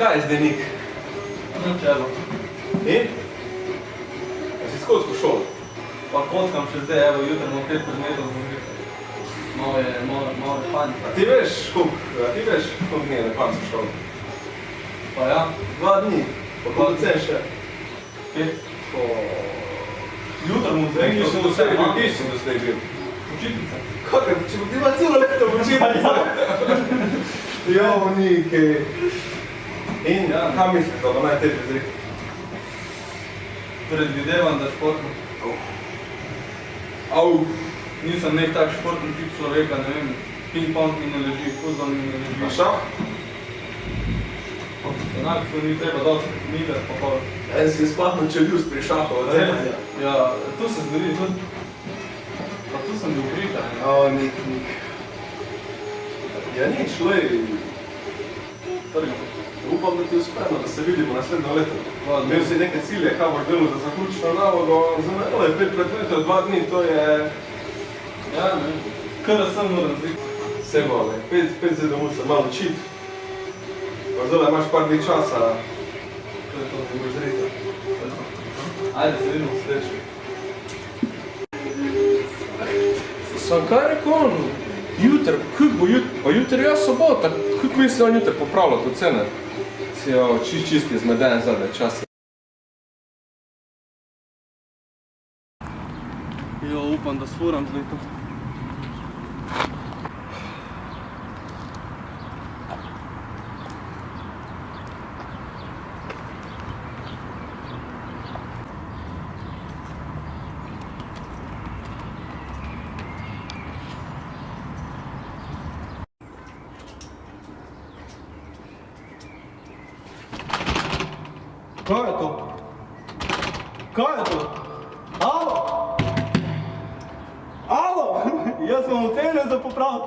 Kaj je zdaj nik? Na čelo. In? A si skozi po šoli? Pa kockam še zdaj, evo, jutro imam 5 predmetov zmožiti. Malo je fajn. A ti veš, koliko dni je na koncu šoli? Pa ja. 2 dni. Pa koliko cen še? 5. Jutro mu zdaj, kje si do zdaj bil? Učitnica. Kakaj, če bo ti ima celo leto v učitnica? Jo, Niki. In, kam misliš, da bo najtežje zdaj? Predvidevam, da športno. Nisem nek tak športni tip človeka, ne vem, ping-pong mi ne leži, fuzbol mi ne leži. A šah? Enako se ni treba dosti migrati, pa pol. En si sploh načeljus pri šahu, od tega. Ja, tu se zgodi tudi. Pa tu sem bil prika. Nik. Ja, nič, lej. Trgam. Upam, da ti uspemo, da se vidimo naslednjo leto. Hvala. Imel si neke cilje, kaj boš delal za zaključno nalogo. Za mene je 5 predmetov, 2 dni, to je... Ja, ne. Kar sem moram zdaj. Vse bo, le. 5 zdaj domov se malo učit. Pa zdaj imaš par dni časa. To je to. Da boš zreta. Ajde, se vidimo srečno. Sam kaj rekel on? Jutr, kako bo jutr? Pa jutr je sobota, kako misli on jutr popravljati ocene? Si jo čisti zmeden zadnje čase. Jo, upam, da sfuram zdaj to. Kaj je to? Kaj je to? Alo? Alo? Jaz vam ocene za popraviti.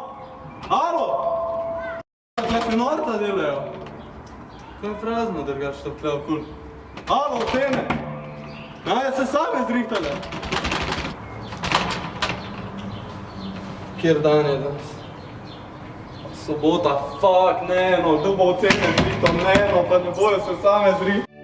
Alo? Kaj se norca delajo? Kaj je prazno drgaš to tle okul? Alo, ocene? Naj se same zrihtale. Kjer dan je danes? Sobota, fuck, ne no, kdo bo ocene zrihtal, ne no, pa ne bojo se same zrihtale.